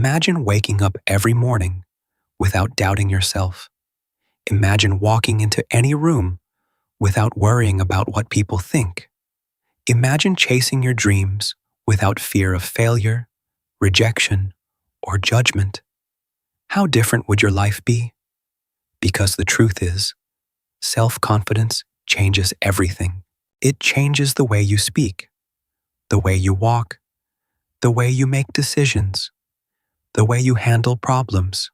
Imagine waking up every morning without doubting yourself. Imagine walking into any room without worrying about what people think. Imagine chasing your dreams without fear of failure, rejection, or judgment. How different would your life be? Because the truth is, self-confidence changes everything. It changes the way you speak, the way you walk, the way you make decisions, the way you handle problems,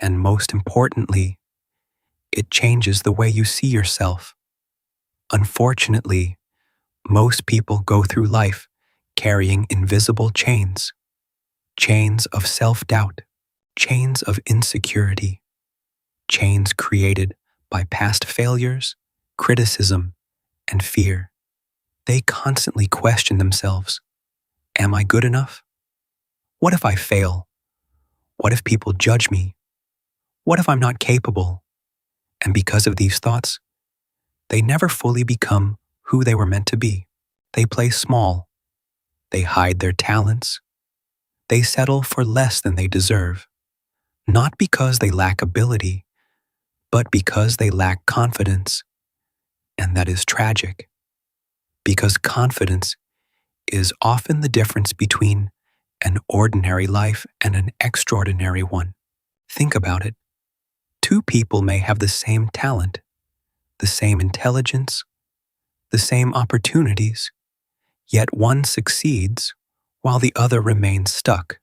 and most importantly, it changes the way you see yourself. Unfortunately, most people go through life carrying invisible chains, chains of self-doubt, chains of insecurity, chains created by past failures, criticism, and fear. They constantly question themselves. Am I good enough? What if I fail? What if people judge me? What if I'm not capable? And because of these thoughts, they never fully become who they were meant to be. They play small. They hide their talents. They settle for less than they deserve, not because they lack ability, but because they lack confidence. And that is tragic, because confidence is often the difference between an ordinary life and an extraordinary one. Think about it. Two people may have the same talent, the same intelligence, the same opportunities, yet one succeeds while the other remains stuck.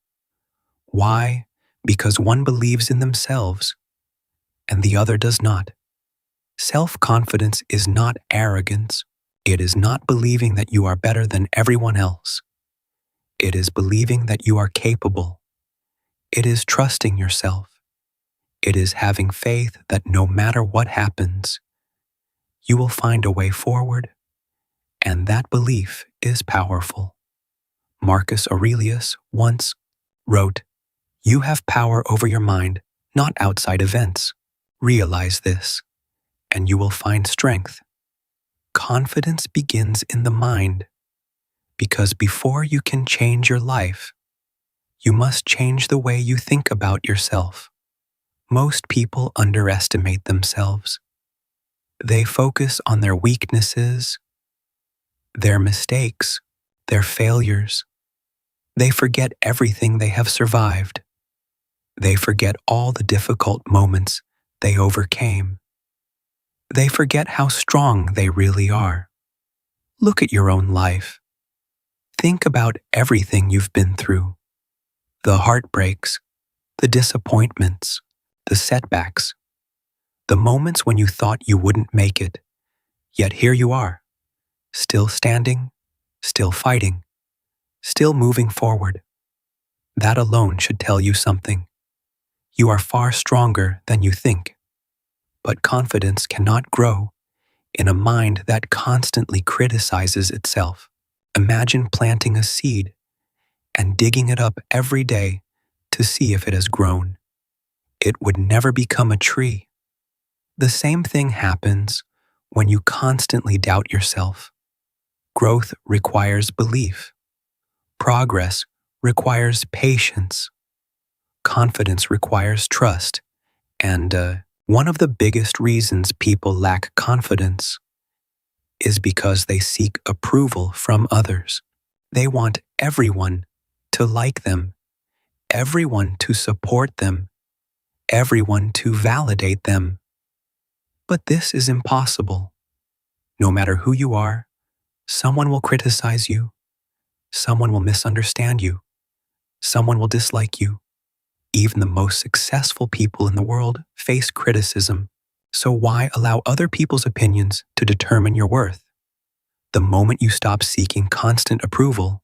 Why? Because one believes in themselves and the other does not. Self-confidence is not arrogance. It is not believing that you are better than everyone else. It is believing that you are capable. It is trusting yourself. It is having faith that no matter what happens, you will find a way forward, and that belief is powerful. Marcus Aurelius once wrote, "You have power over your mind, not outside events. Realize this, and you will find strength." Confidence begins in the mind, because before you can change your life, you must change the way you think about yourself. Most people underestimate themselves. They focus on their weaknesses, their mistakes, their failures. They forget everything they have survived. They forget all the difficult moments they overcame. They forget how strong they really are. Look at your own life. Think about everything you've been through. The heartbreaks, the disappointments, the setbacks, the moments when you thought you wouldn't make it, yet here you are, still standing, still fighting, still moving forward. That alone should tell you something. You are far stronger than you think. But confidence cannot grow in a mind that constantly criticizes itself. Imagine planting a seed and digging it up every day to see if it has grown. It would never become a tree. The same thing happens when you constantly doubt yourself. Growth requires belief. Progress requires patience. Confidence requires trust. And one of the biggest reasons people lack confidence is because they seek approval from others. They want everyone to like them, everyone to support them, everyone to validate them. But this is impossible. No matter who you are, someone will criticize you, someone will misunderstand you, someone will dislike you. Even the most successful people in the world face criticism. So why allow other people's opinions to determine your worth? The moment you stop seeking constant approval,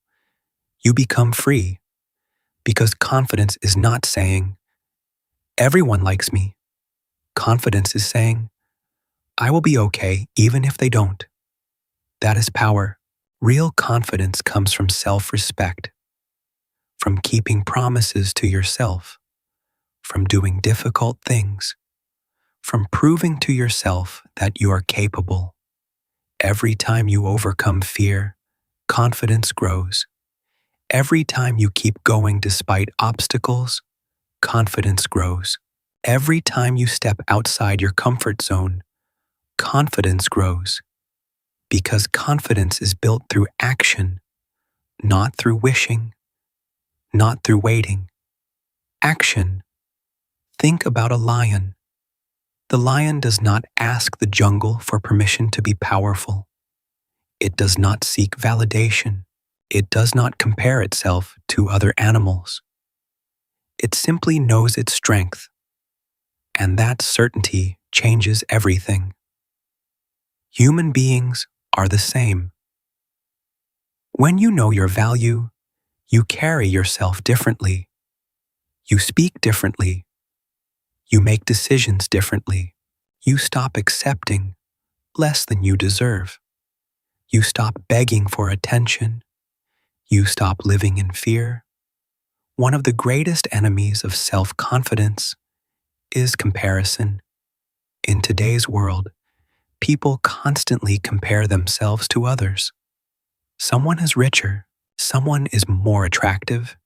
you become free. Because confidence is not saying, "Everyone likes me." Confidence is saying, "I will be okay even if they don't." That is power. Real confidence comes from self-respect, from keeping promises to yourself, from doing difficult things, from proving to yourself that you are capable. Every time you overcome fear, confidence grows. Every time you keep going despite obstacles, confidence grows. Every time you step outside your comfort zone, confidence grows. Because confidence is built through action, not through wishing, not through waiting. Action. Think about a lion. The lion does not ask the jungle for permission to be powerful. It does not seek validation. It does not compare itself to other animals. It simply knows its strength, and that certainty changes everything. Human beings are the same. When you know your value, you carry yourself differently. You speak differently. You make decisions differently. You stop accepting less than you deserve. You stop begging for attention. You stop living in fear. One of the greatest enemies of self-confidence is comparison. In today's world, people constantly compare themselves to others. Someone is richer, someone is more attractive,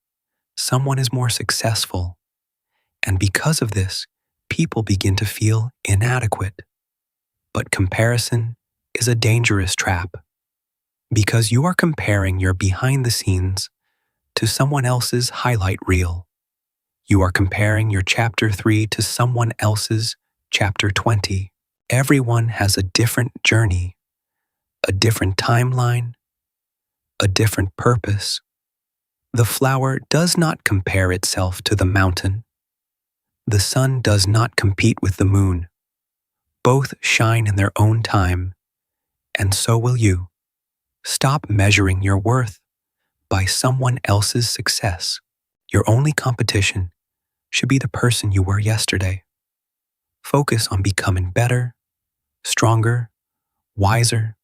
someone is more successful, and because of this, people begin to feel inadequate. But comparison is a dangerous trap, because you are comparing your behind the scenes to someone else's highlight reel. You are comparing your chapter 3 to someone else's chapter 20. Everyone has a different journey, a different timeline, a different purpose. The flower does not compare itself to the mountain. The sun does not compete with the moon. Both shine in their own time, and so will you. Stop measuring your worth by someone else's success. Your only competition should be the person you were yesterday. Focus on becoming better, stronger, wiser,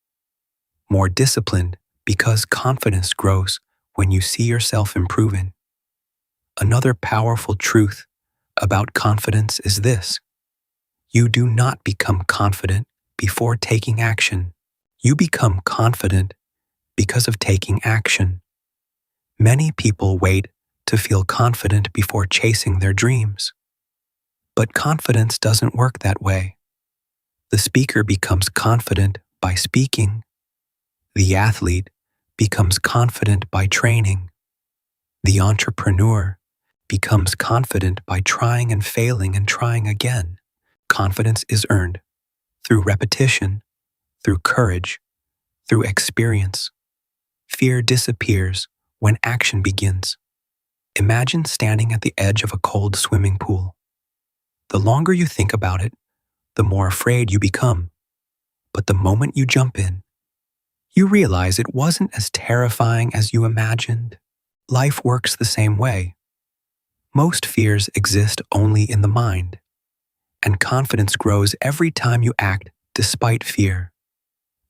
more disciplined, because confidence grows when you see yourself improving. Another powerful truth about confidence is this: you do not become confident before taking action. You become confident because of taking action. Many people wait to feel confident before chasing their dreams. But confidence doesn't work that way. The speaker becomes confident by speaking. The athlete becomes confident by training. The entrepreneur becomes confident by trying and failing and trying again. Confidence is earned through repetition, through courage, through experience. Fear disappears when action begins. Imagine standing at the edge of a cold swimming pool. The longer you think about it, the more afraid you become. But the moment you jump in, you realize it wasn't as terrifying as you imagined. Life works the same way. Most fears exist only in the mind, and confidence grows every time you act despite fear.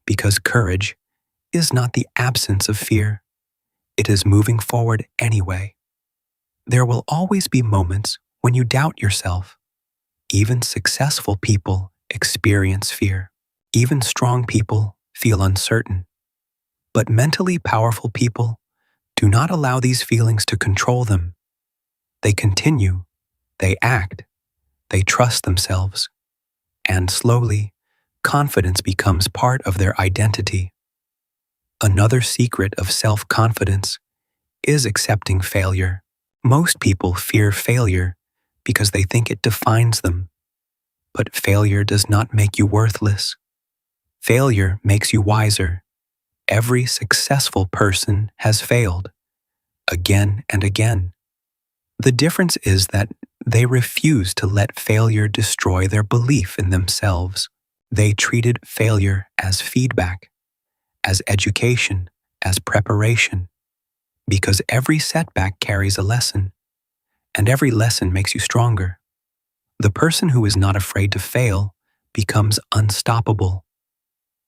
Because courage is not the absence of fear, it is moving forward anyway. There will always be moments when you doubt yourself. Even successful people experience fear. Even strong people feel uncertain. But mentally powerful people do not allow these feelings to control them. They continue, they act, they trust themselves, and slowly, confidence becomes part of their identity. Another secret of self-confidence is accepting failure. Most people fear failure because they think it defines them. But failure does not make you worthless. Failure makes you wiser. Every successful person has failed, again and again. The difference is that they refuse to let failure destroy their belief in themselves. They treated failure as feedback, as education, as preparation, because every setback carries a lesson, and every lesson makes you stronger. The person who is not afraid to fail becomes unstoppable,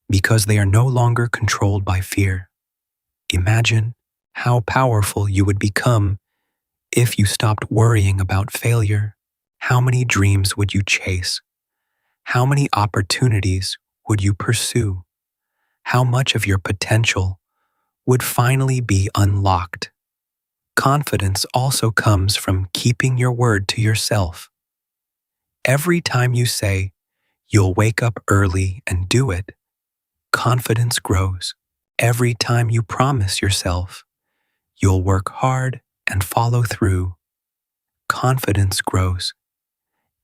because they are no longer controlled by fear. Imagine how powerful you would become if you stopped worrying about failure. How many dreams would you chase? How many opportunities would you pursue? How much of your potential would finally be unlocked? Confidence also comes from keeping your word to yourself. Every time you say, you'll wake up early and do it, confidence grows. Every time you promise yourself, you'll work hard and follow through, confidence grows.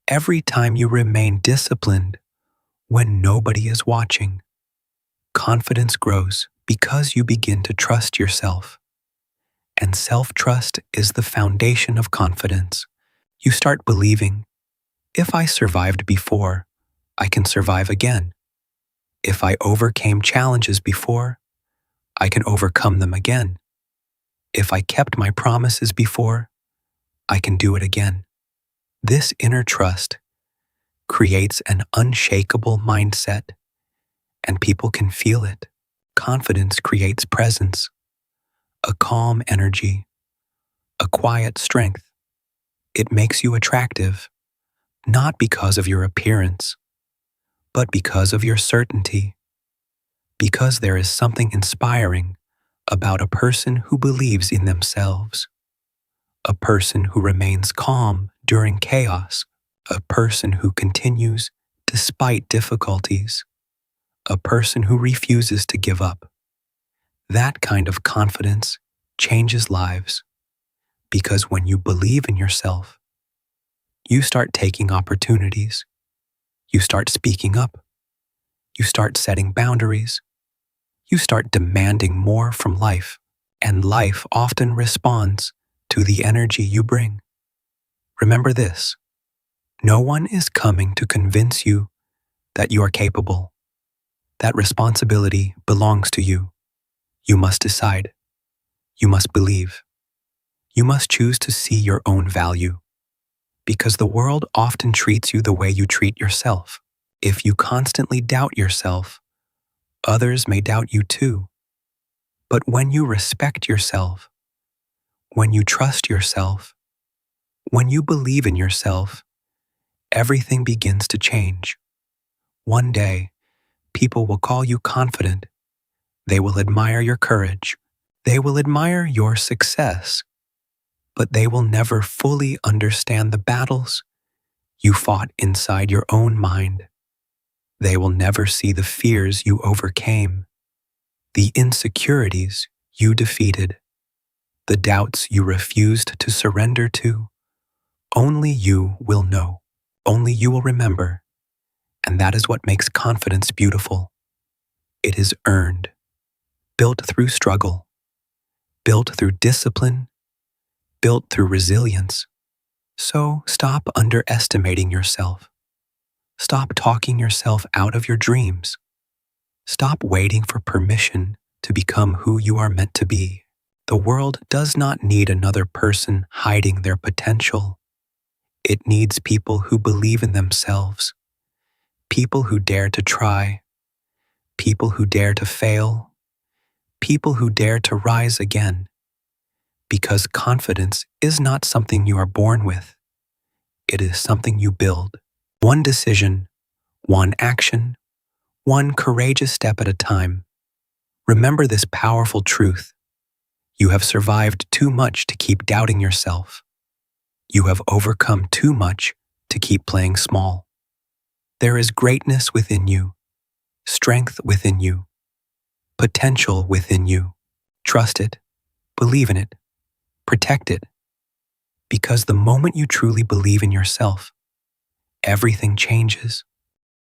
Every time you remain disciplined when nobody is watching, confidence grows because you begin to trust yourself. And self-trust is the foundation of confidence. You start believing, if I survived before, I can survive again. If I overcame challenges before, I can overcome them again. If I kept my promises before, I can do it again. This inner trust creates an unshakable mindset, and people can feel it. Confidence creates presence, a calm energy, a quiet strength. It makes you attractive, not because of your appearance, but because of your certainty. Because there is something inspiring about a person who believes in themselves, a person who remains calm during chaos, a person who continues despite difficulties, a person who refuses to give up. That kind of confidence changes lives, because when you believe in yourself, you start taking opportunities, you start speaking up, you start setting boundaries, you start demanding more from life, and life often responds to the energy you bring. Remember this, no one is coming to convince you that you are capable. That responsibility belongs to you. You must decide. You must believe. You must choose to see your own value, because the world often treats you the way you treat yourself. If you constantly doubt yourself, others may doubt you too. But when you respect yourself, when you trust yourself, when you believe in yourself, everything begins to change. One day, people will call you confident. They will admire your courage. They will admire your success. But they will never fully understand the battles you fought inside your own mind. They will never see the fears you overcame, the insecurities you defeated, the doubts you refused to surrender to. Only you will know. Only you will remember. And that is what makes confidence beautiful. It is earned, built through struggle, built through discipline, built through resilience. So stop underestimating yourself. Stop talking yourself out of your dreams. Stop waiting for permission to become who you are meant to be. The world does not need another person hiding their potential. It needs people who believe in themselves, people who dare to try, people who dare to fail, people who dare to rise again. Because confidence is not something you are born with. It is something you build. One decision, one action, one courageous step at a time. Remember this powerful truth. You have survived too much to keep doubting yourself. You have overcome too much to keep playing small. There is greatness within you, strength within you, potential within you. Trust it, believe in it, protect it. Because the moment you truly believe in yourself, everything changes.